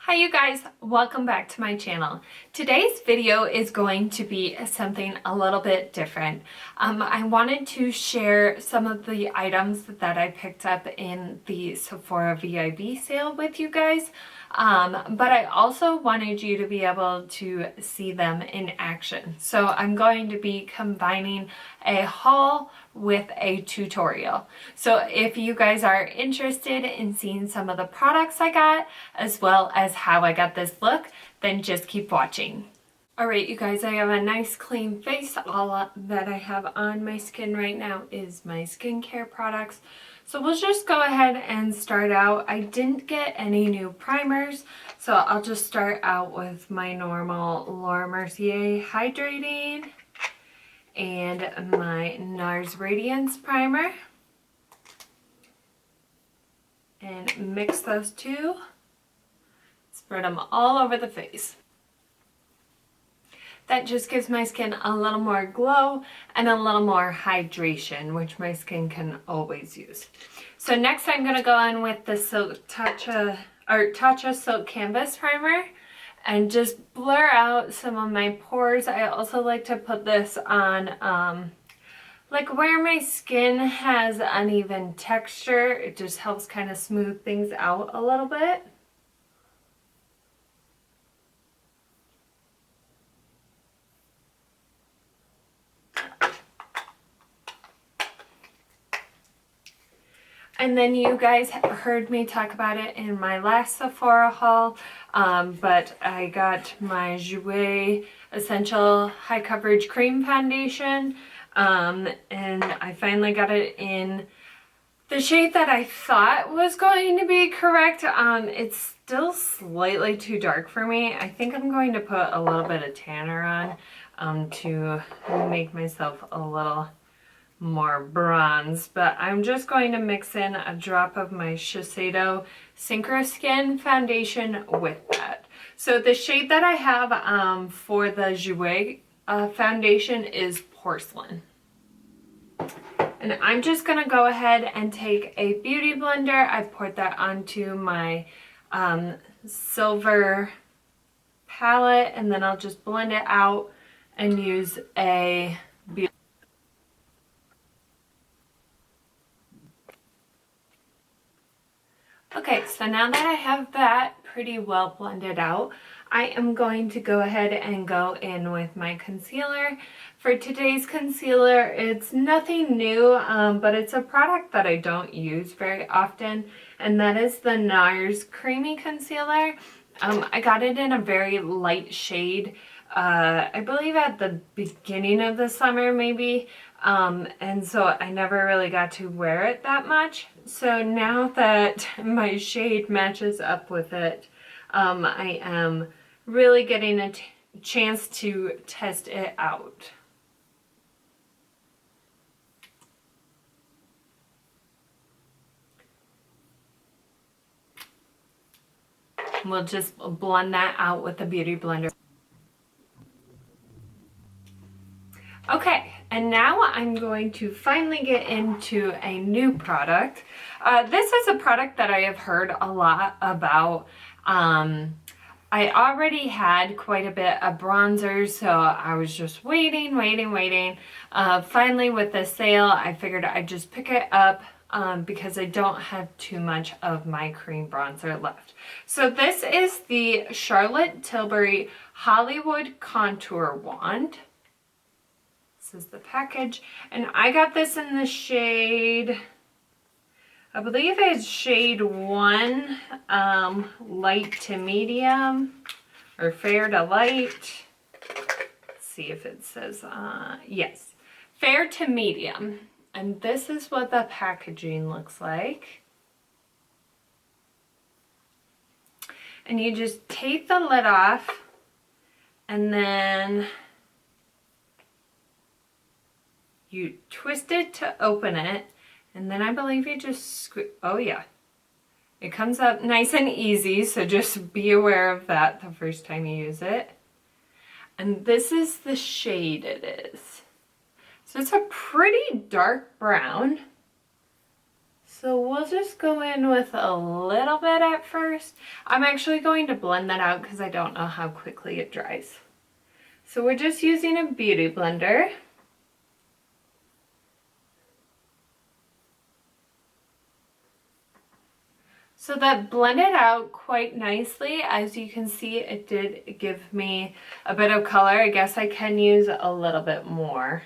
Hi you guys, welcome back to my channel. Today's video is going to be something a little bit different. I wanted to share some of the items that I picked up in the Sephora VIB sale with you guys, but I also wanted you to be able to see them in action. So I'm going to be combining a haul with a tutorial. So if you guys are interested in seeing some of the products I got, as well as how I got this look, then just keep watching. Alright you guys, I have a nice clean face. All that I have on my skin right now is my skincare products. So we'll just go ahead and start out. I didn't get any new primers, so I'll just start out with my normal Laura Mercier Hydrating and my NARS Radiance Primer. And mix those two. Spread them all over the face. That just gives my skin a little more glow and a little more hydration, which my skin can always use. So next I'm going to go on with the Tatcha Silk Canvas Primer and just blur out some of my pores. I also like to put this on like where my skin has uneven texture. It just helps kind of smooth things out a little bit. And then you guys heard me talk about it in my last Sephora haul, but I got my Jouer Essential High Coverage Cream Foundation, and I finally got it in the shade that I thought was going to be correct. It's still slightly too dark for me. I think I'm going to put a little bit of tanner on to make myself a little more bronze, but I'm just going to mix in a drop of my Shiseido Synchro Skin foundation with that. So the shade that I have for the Jouer foundation is Porcelain. And I'm just going to go ahead and take a beauty blender. I've poured that onto my silver palette, and then I'll just blend it out and use a beauty. Okay, so now that I have that pretty well blended out, I am going to go ahead and go in with my concealer. For today's concealer, it's nothing new, but it's a product that I don't use very often, and that is the NARS Creamy Concealer. I got it in a very light shade, I believe at the beginning of the summer maybe, and so I never really got to wear it that much. So now that my shade matches up with it, I am really getting a chance to test it out. We'll just blend that out with the beauty blender. Okay, and now I'm going to finally get into a new product. This is a product that I have heard a lot about. I already had quite a bit of bronzers, so I was just waiting. Finally with the sale, I figured I'd just pick it up because I don't have too much of my cream bronzer left. So this is the Charlotte Tilbury Hollywood Contour Wand. This is the package, and I got this in the shade, I believe it's shade 1, light to medium, or fair to light. Let's see if it says, yes, fair to medium. And this is what the packaging looks like. And you just take the lid off, and then you twist it to open it, and then I believe you just oh yeah, it comes up nice and easy, so just be aware of that the first time you use it. And this is the shade it is. So it's a pretty dark brown. So we'll just go in with a little bit at first. I'm actually going to blend that out because I don't know how quickly it dries. So we're just using a beauty blender. So that blended out quite nicely. As you can see, it did give me a bit of color. I guess I can use a little bit more.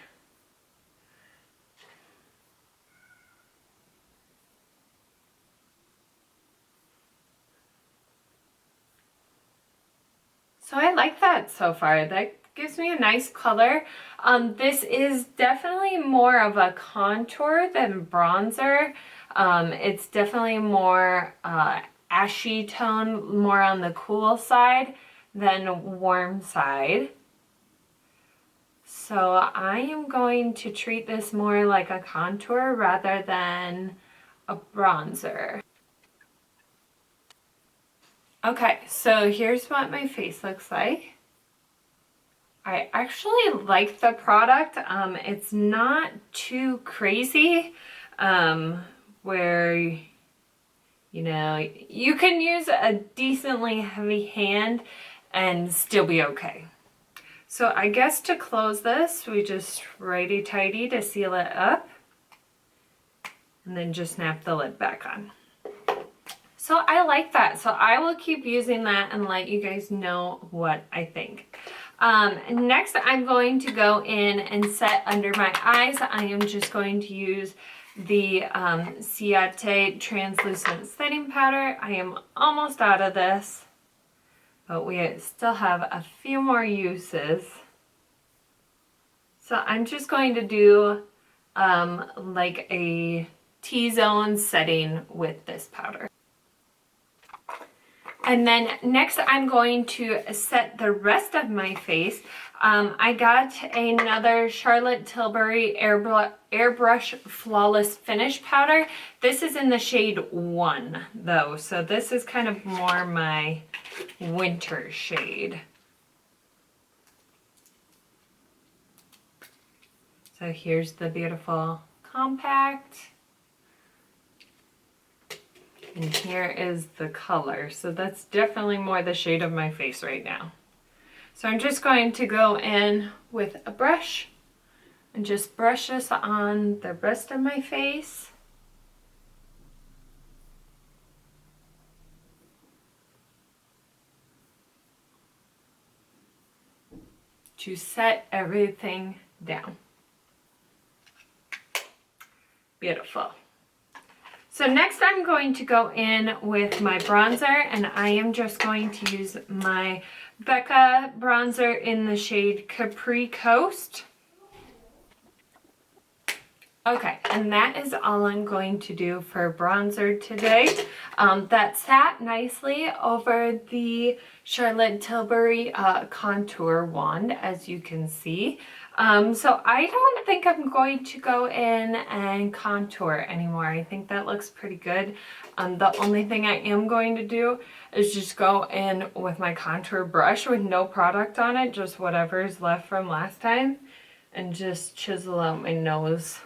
So I like that so far. That gives me a nice color. This is definitely more of a contour than bronzer. It's definitely more ashy tone, more on the cool side than warm side. So I am going to treat this more like a contour rather than a bronzer. Okay, so here's what my face looks like. I actually like the product. It's not too crazy, where, you know, you can use a decently heavy hand and still be okay. So I guess to close this, we just righty-tighty to seal it up, and then just snap the lid back on. So I like that. So I will keep using that and let you guys know what I think. Next, I'm going to go in and set under my eyes. I am just going to use the Ciate translucent setting powder. I am almost out of this, but we still have a few more uses. So I'm just going to do like a T-zone setting with this powder. And then next I'm going to set the rest of my face. I got another Charlotte Tilbury Airbrush Flawless Finish powder. This is in the shade 1 though, so this is kind of more my winter shade. So here's the beautiful compact. And here is the color. So that's definitely more the shade of my face right now. So I'm just going to go in with a brush and just brush this on the rest of my face. To set everything down. Beautiful. So next I'm going to go in with my bronzer, and I am just going to use my Becca bronzer in the shade Capri Coast. Okay, and that is all I'm going to do for bronzer today. That sat nicely over the Charlotte Tilbury contour wand, as you can see. So I don't think I'm going to go in and contour anymore. I think that looks pretty good. The only thing I am going to do is just go in with my contour brush with no product on it, just whatever's left from last time, and just chisel out my nose.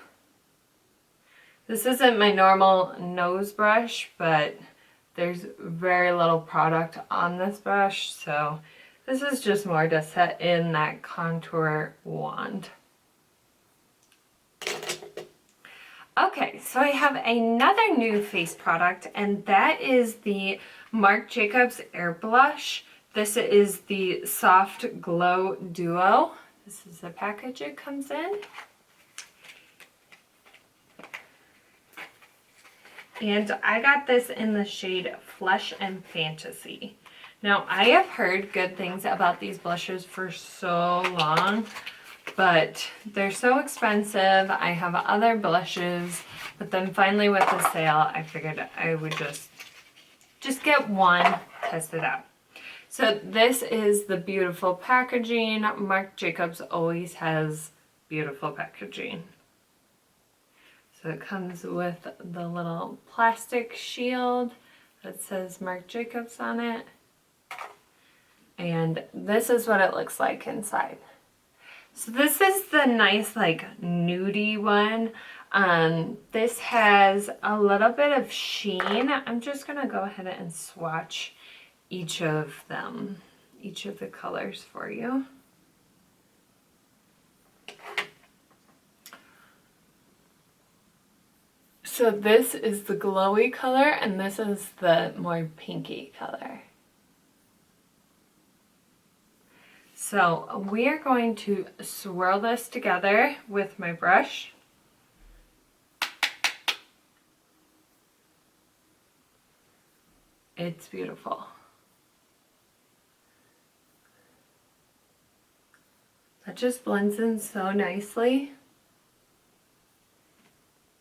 This isn't my normal nose brush, but there's very little product on this brush, so this is just more to set in that contour wand. Okay, so I have another new face product, and that is the Marc Jacobs Air Blush. This is the Soft Glow Duo. This is the package it comes in. And I got this in the shade Flesh and Fantasy. Now, I have heard good things about these blushes for so long, but they're so expensive. I have other blushes, but then finally with the sale, I figured I would just get one, test it out. So this is the beautiful packaging. Marc Jacobs always has beautiful packaging. So it comes with the little plastic shield that says Marc Jacobs on it. And this is what it looks like inside. So this is the nice like nudie one. This has a little bit of sheen. I'm just gonna go ahead and swatch each of them, each of the colors for you. So this is the glowy color and this is the more pinky color. So we are going to swirl this together with my brush. It's beautiful. That just blends in so nicely.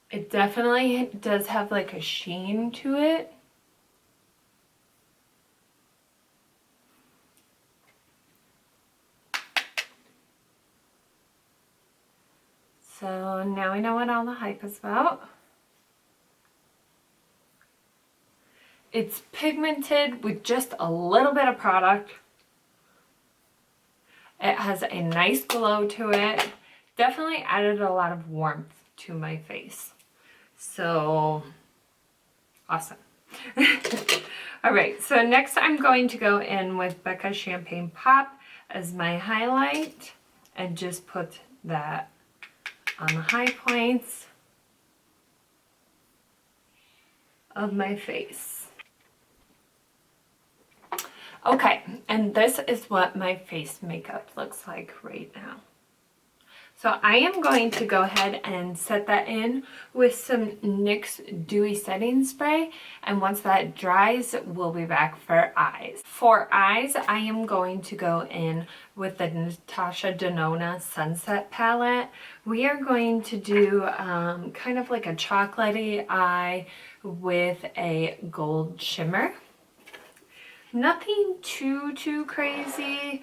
It definitely does have like a sheen to it. So now we know what all the hype is about. It's pigmented with just a little bit of product. It has a nice glow to it. Definitely added a lot of warmth to my face. So awesome. All right, so next I'm going to go in with Becca Champagne Pop as my highlight and just put that on the high points of my face. Okay, and this is what my face makeup looks like right now. So I am going to go ahead and set that in with some NYX Dewy Setting Spray. And once that dries, we'll be back for eyes. For eyes, I am going to go in with the Natasha Denona Sunset Palette. We are going to do kind of like a chocolatey eye with a gold shimmer. Nothing too crazy.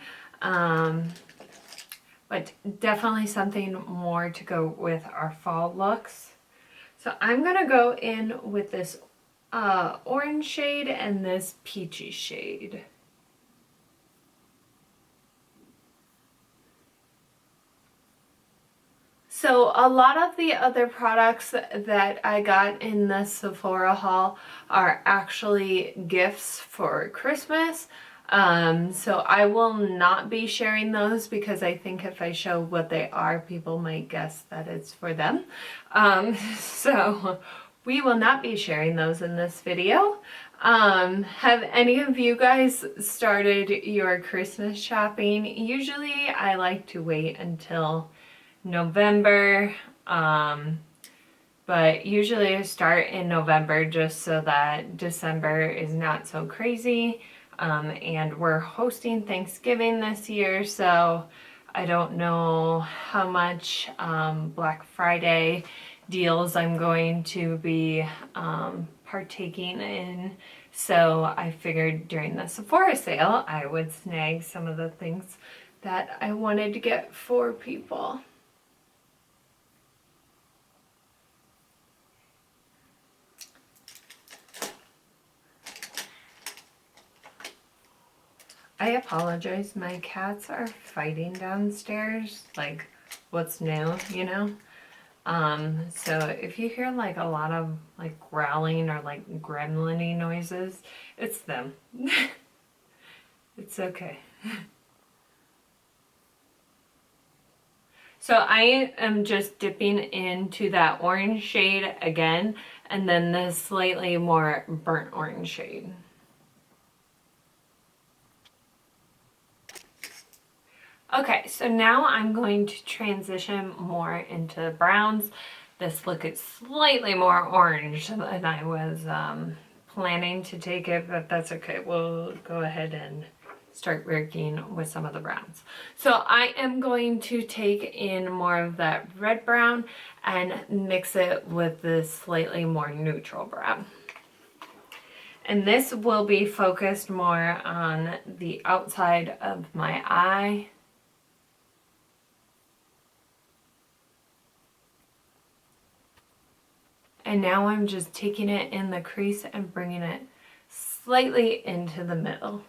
But definitely something more to go with our fall looks. So I'm gonna go in with this orange shade and this peachy shade. So a lot of the other products that I got in the Sephora haul are actually gifts for Christmas. So I will not be sharing those because I think if I show what they are, people might guess that it's for them. So we will not be sharing those in this video. Have any of you guys started your Christmas shopping? Usually I like to wait until November, but usually I start in November just so that December is not so crazy. And we're hosting Thanksgiving this year, so I don't know how much Black Friday deals I'm going to be partaking in. So I figured during the Sephora sale, I would snag some of the things that I wanted to get for people. I apologize, my cats are fighting downstairs, like what's new, you know? So if you hear like a lot of like growling or like gremlin-y noises, it's them. It's okay. So I am just dipping into that orange shade again, and then the slightly more burnt orange shade. Okay, so now I'm going to transition more into browns. This look is slightly more orange than I was planning to take it, but that's okay. We'll go ahead and start working with some of the browns. So I am going to take in more of that red brown and mix it with this slightly more neutral brown. And this will be focused more on the outside of my eye. And now I'm just taking it in the crease and bringing it slightly into the middle.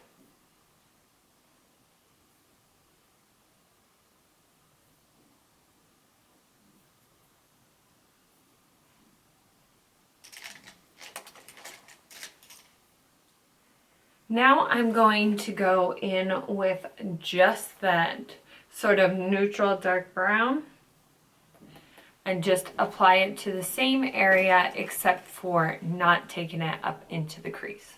Now I'm going to go in with just that sort of neutral dark brown and just apply it to the same area except for not taking it up into the crease.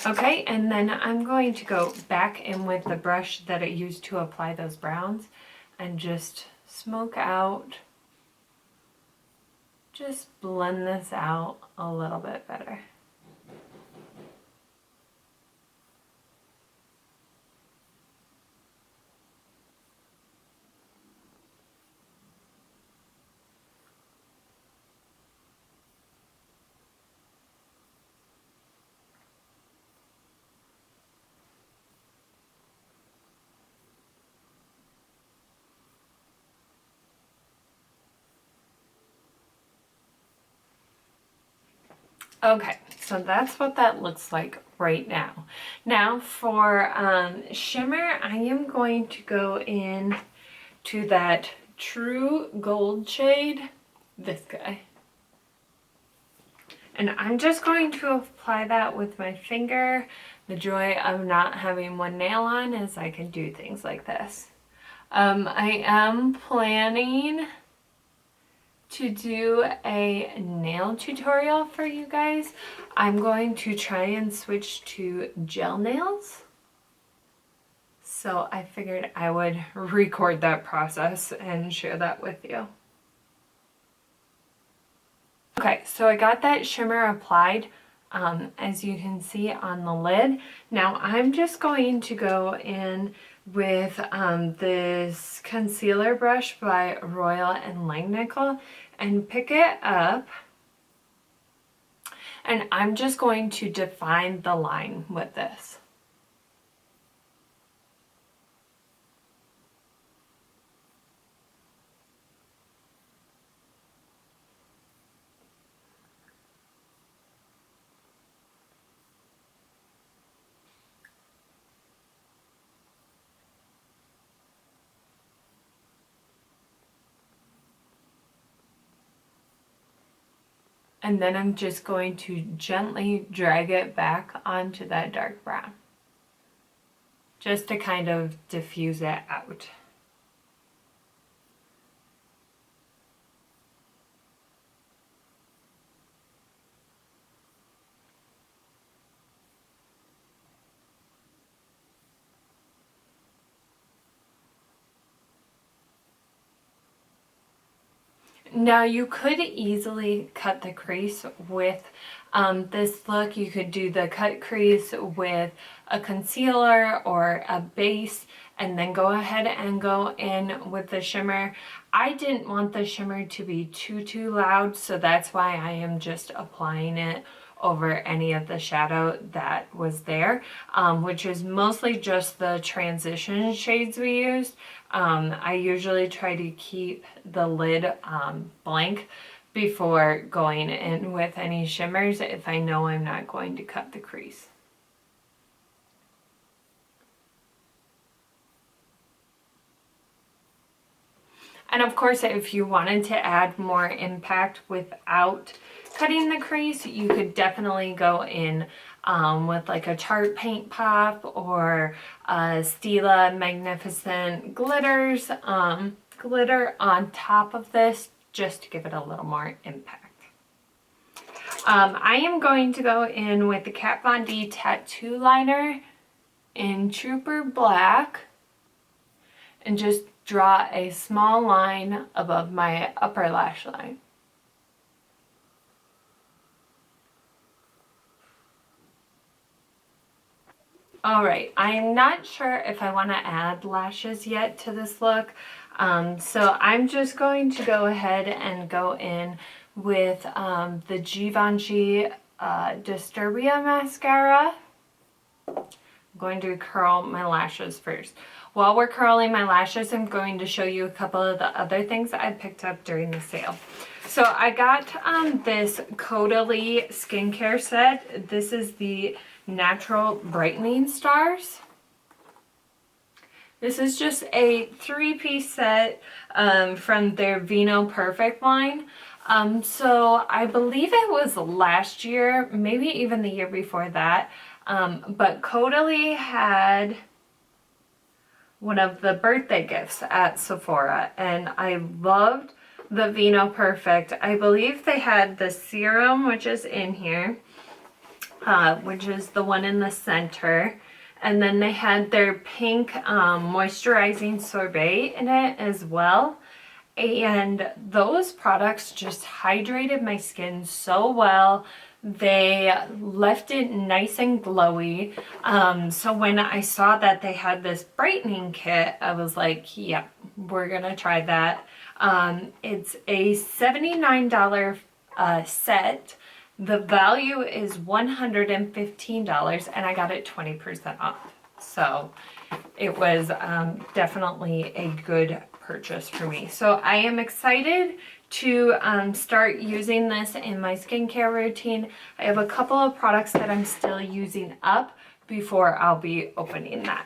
Okay, and then I'm going to go back in with the brush that I used to apply those browns and just smoke out, just blend this out a little bit better. Okay, so that's what that looks like right now. Now for shimmer, I am going to go in to that true gold shade, this guy. And I'm just going to apply that with my finger. The joy of not having one nail on is I can do things like this. I am planning to do a nail tutorial for you guys. I'm going to try and switch to gel nails. So I figured I would record that process and share that with you. Okay, so I got that shimmer applied, as you can see on the lid. Now I'm just going to go in with this concealer brush by Royal and Langnickel and pick it up, and I'm just going to define the line with this. And then I'm just going to gently drag it back onto that dark brown, just to kind of diffuse it out. Now you could easily cut the crease with this look. You could do the cut crease with a concealer or a base and then go ahead and go in with the shimmer. I didn't want the shimmer to be too loud, so that's why I am just applying it over any of the shadow that was there, which is mostly just the transition shades we used. I usually try to keep the lid blank before going in with any shimmers if I know I'm not going to cut the crease. And of course, if you wanted to add more impact without cutting the crease, you could definitely go in with like a Tarte Paint Pop or Stila Magnificent Glitters glitter on top of this, just to give it a little more impact. I am going to go in with the Kat Von D Tattoo Liner in Trooper Black and just draw a small line above my upper lash line. Alright, I'm not sure if I want to add lashes yet to this look, so I'm just going to go ahead and go in with the Givenchy Disturbia mascara. I'm going to curl my lashes first. While we're curling my lashes, I'm going to show you a couple of the other things that I picked up during the sale. So I got this Caudalie skincare set. This is the Natural Brightening Stars. This is just a 3-piece set from their Vino Perfect line. So I believe it was last year, maybe even the year before that, but Caudalie had one of the birthday gifts at Sephora, and I loved the Vino Perfect. I believe they had the serum, which is in here, which is the one in the center. And then they had their pink moisturizing sorbet in it as well. And those products just hydrated my skin so well. They left it nice and glowy. So when I saw that they had this brightening kit, I was like, yep, we're gonna try that. It's a $79 set. The value is $115 and I got it 20% off. So it was definitely a good purchase for me. So I am excited to start using this in my skincare routine. I have a couple of products that I'm still using up before I'll be opening that.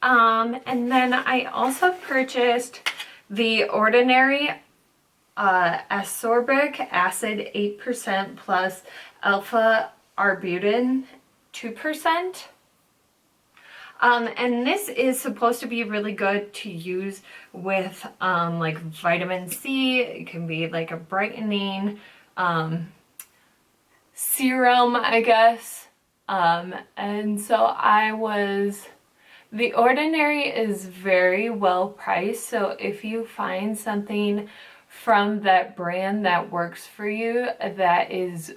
And then I also purchased the Ordinary ascorbic acid 8% plus alpha arbutin 2%. And this is supposed to be really good to use with like vitamin C. It can be like a brightening serum, I guess. And so the Ordinary is very well priced. So if you find something from that brand that works for you, that is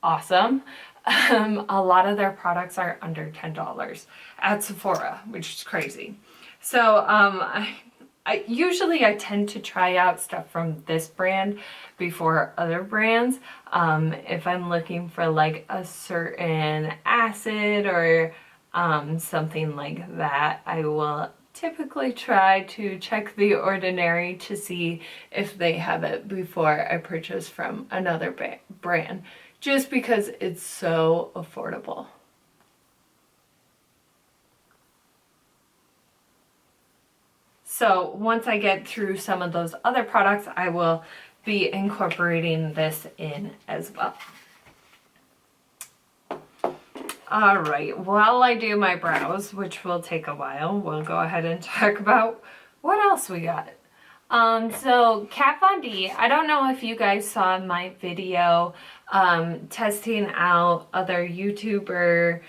awesome. A lot of their products are under $10 at Sephora, which is crazy. So I usually tend to try out stuff from this brand before other brands. If I'm looking for like a certain acid or something like that, I will typically try to check the Ordinary to see if they have it before I purchase from another brand, just because it's so affordable. So once I get through some of those other products, I will be incorporating this in as well. All right, while I do my brows, which will take a while, we'll go ahead and talk about what else we got. So Kat Von D, I don't know if you guys saw my video testing out other YouTuber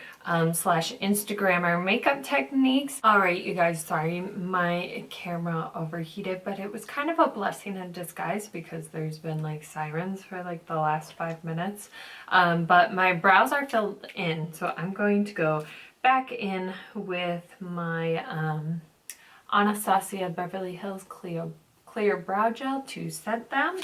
slash Instagrammer makeup techniques. All right, you guys, sorry, my camera overheated, but it was kind of a blessing in disguise because there's been like sirens for like the last 5 minutes. But my brows are filled in, so I'm going to go back in with my Anastasia Beverly Hills Clear Brow Gel to set them.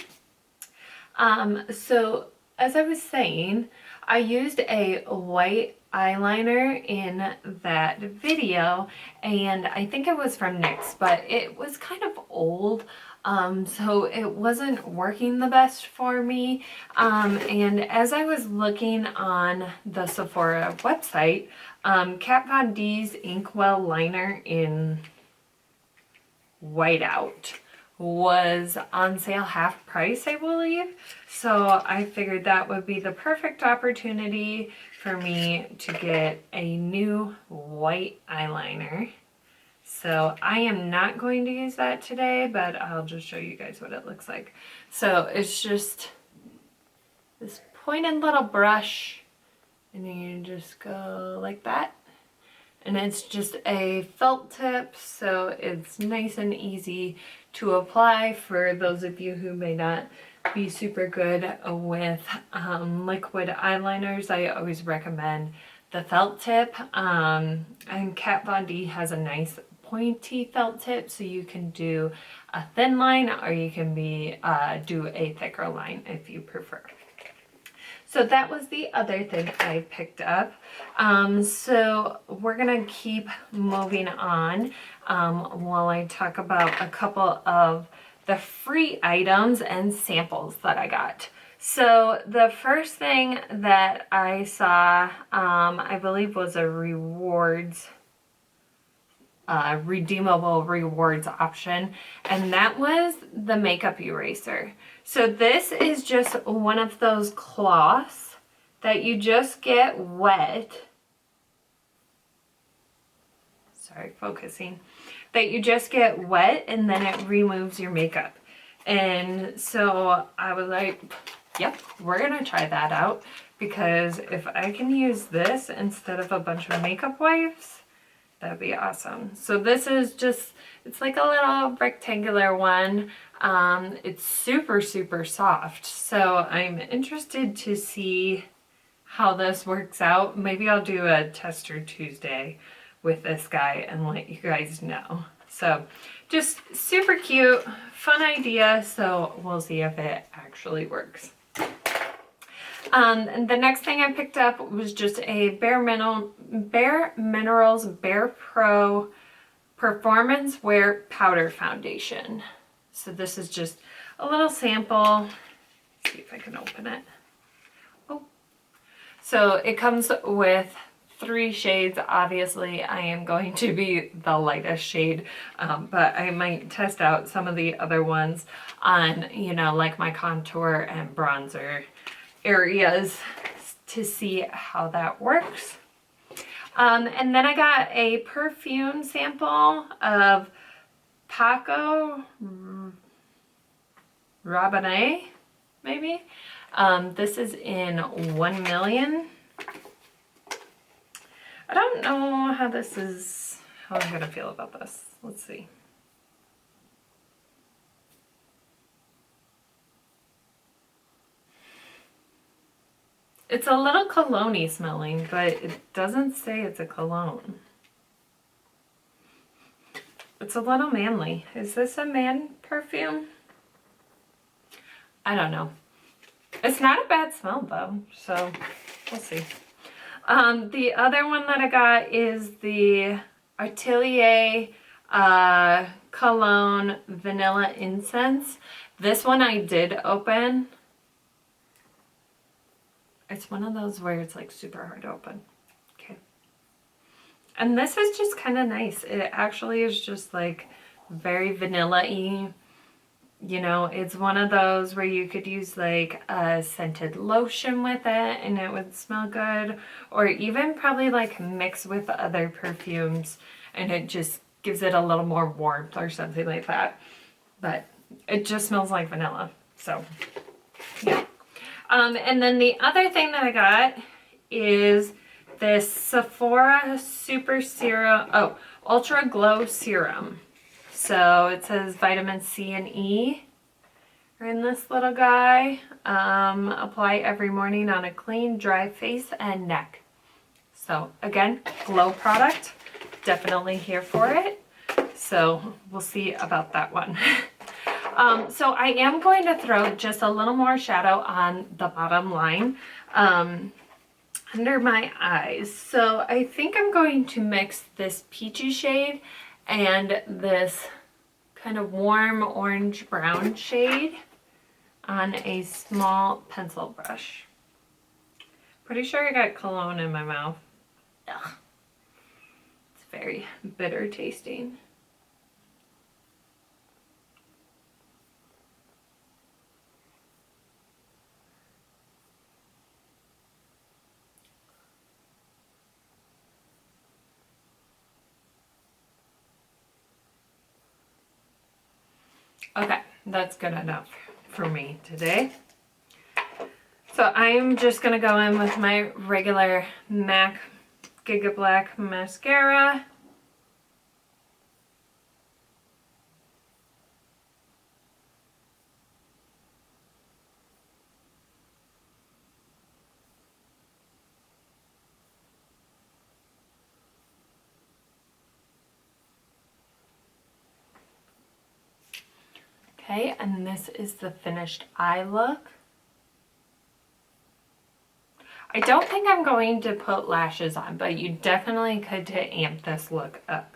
So as I was saying, I used a white eyeliner in that video, and I think it was from NYX, but it was kind of old, so it wasn't working the best for me. And as I was looking on the Sephora website, Kat Von D's Inkwell liner in Whiteout was on sale half price, I believe. So I figured that would be the perfect opportunity for me to get a new white eyeliner. So I am not going to use that today, but I'll just show you guys what it looks like. So it's just this pointed little brush, and you just go like that. And it's just a felt tip, so it's nice and easy to apply for those of you who may not be super good with liquid eyeliners. I always recommend the felt tip. And Kat Von D has a nice pointy felt tip, so you can do a thin line or you can do a thicker line if you prefer. So that was the other thing I picked up. So we're gonna keep moving on while I talk about a couple of the free items and samples that I got. So the first thing that I saw, I believe was a rewards redeemable rewards option, and that was the makeup eraser. So this is just one of those cloths that you just get wet. Sorry, focusing. That you just get wet and then it removes your makeup. And so I was like, yep, we're gonna try that out, because if I can use this instead of a bunch of makeup wipes, that'd be awesome. So this is just, it's like a little rectangular one. It's super, super soft. So I'm interested to see how this works out. Maybe I'll do a tester Tuesday with this guy and let you guys know. So just super cute, fun idea. So we'll see if it actually works. And the next thing I picked up was just a Bare Minerals Bare Pro Performance Wear Powder Foundation. So this is just a little sample. Let's see if I can open it. Oh, so it comes with 3 shades. Obviously, I am going to be the lightest shade, but I might test out some of the other ones on, you know, like my contour and bronzer areas to see how that works. And then I got a perfume sample of Paco Rabanne, maybe. This is in 1 million. I don't know how I'm gonna feel about this. Let's see. It's a little cologne-y smelling, but it doesn't say it's a cologne. It's a little manly. Is this a man perfume? I don't know. It's not a bad smell though, so we'll see. The other one that I got is the Atelier Cologne Vanilla Incense. This one I did open. It's one of those where it's like super hard to open. Okay. And this is just kind of nice. It actually is just like very vanilla-y. You know, it's one of those where you could use like a scented lotion with it and it would smell good. Or even probably like mix with other perfumes and it just gives it a little more warmth or something like that. But it just smells like vanilla. So, yeah. And then the other thing that I got is this Sephora Super Serum, Ultra Glow Serum. So it says vitamin C and E are in this little guy. Apply every morning on a clean, dry face and neck. So again, glow product, definitely here for it. So we'll see about that one. So I am going to throw just a little more shadow on the bottom line under my eyes. So I think I'm going to mix this peachy shade and this kind of warm orange brown shade on a small pencil brush. Pretty sure I got cologne in my mouth. Ugh. It's very bitter tasting. Okay, that's good enough for me today. So I'm just gonna go in with my regular MAC Giga Black mascara. Okay, and this is the finished eye look. I don't think I'm going to put lashes on, but you definitely could to amp this look up.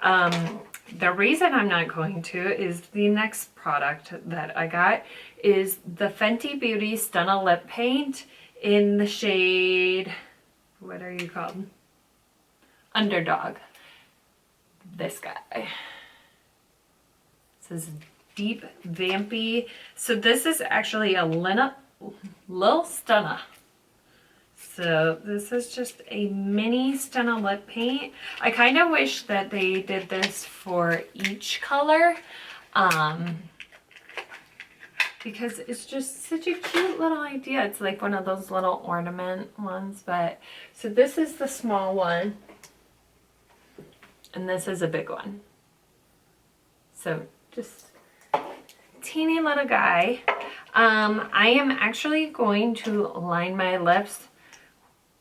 The reason I'm not going to is the next product that I got is the Fenty Beauty Stunna Lip Paint in the shade, what are you called? Underdog. this guy. This is deep vampy. So this is actually a Lil Stunna. So this is just a mini Stunna lip paint. I kind of wish that they did this for each color. Because it's just such a cute little idea. It's like one of those little ornament ones. But so this is the small one. And this is a big one. So just teeny little guy. I am actually going to line my lips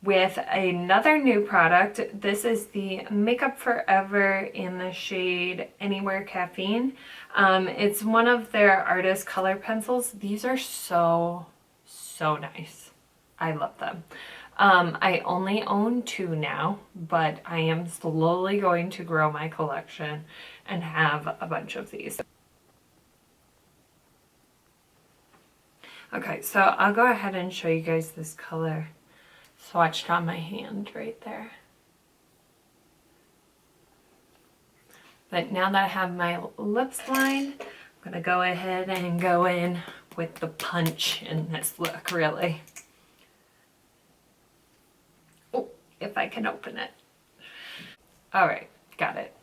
with another new product. This is the Makeup Forever in the shade Anywhere Caffeine. It's one of their artist color pencils. These are so nice. I love them. I only own 2 now, but I am slowly going to grow my collection and have a bunch of these. Okay, so I'll go ahead and show you guys this color swatched on my hand right there. But now that I have my lips lined, I'm gonna go ahead and go in with the punch in this look, really. Oh, if I can open it. All right, got it.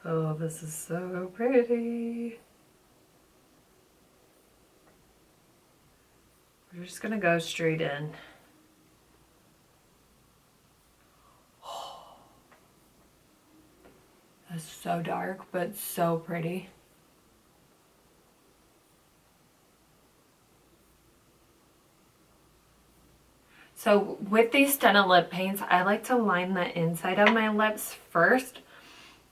Oh, this is so pretty. We're just gonna go straight in. Oh, that's so dark, but so pretty. So with these Stunna lip paints, I like to line the inside of my lips first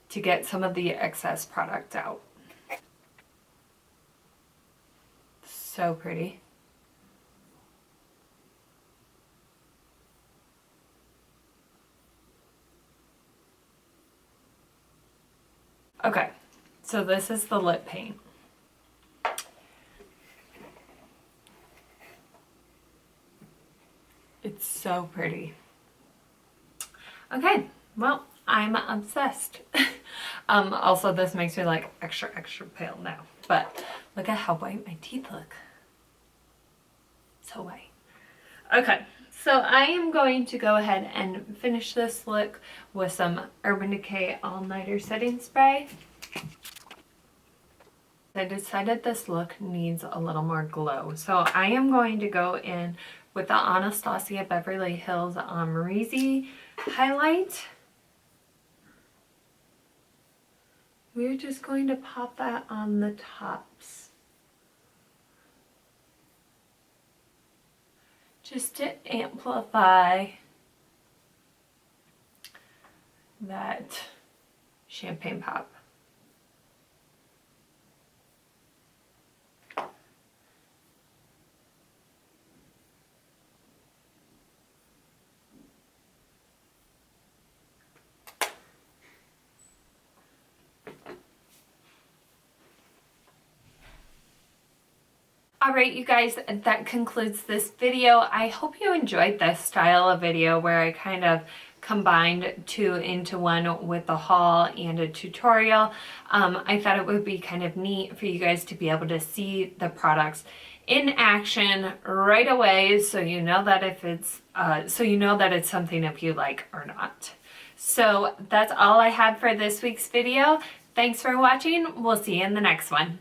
to get some of the excess product out. So pretty. Okay, so this is the lip paint. It's so pretty. Okay, well, I'm obsessed. Also, this makes me like extra pale now, but look at how white my teeth look. So white. Okay, so I am going to go ahead and finish this look with some Urban Decay All Nighter Setting Spray. I decided this look needs a little more glow, so I am going to go in with the Anastasia Beverly Hills Amrezy highlight. We're just going to pop that on the tops, just to amplify that champagne pop. Alright, you guys, that concludes this video. I hope you enjoyed this style of video where I kind of combined 2 into 1 with a haul and a tutorial. I thought it would be kind of neat for you guys to be able to see the products in action right away, so you know that if it's it's something that you like or not. So that's all I had for this week's video. Thanks for watching. We'll see you in the next one.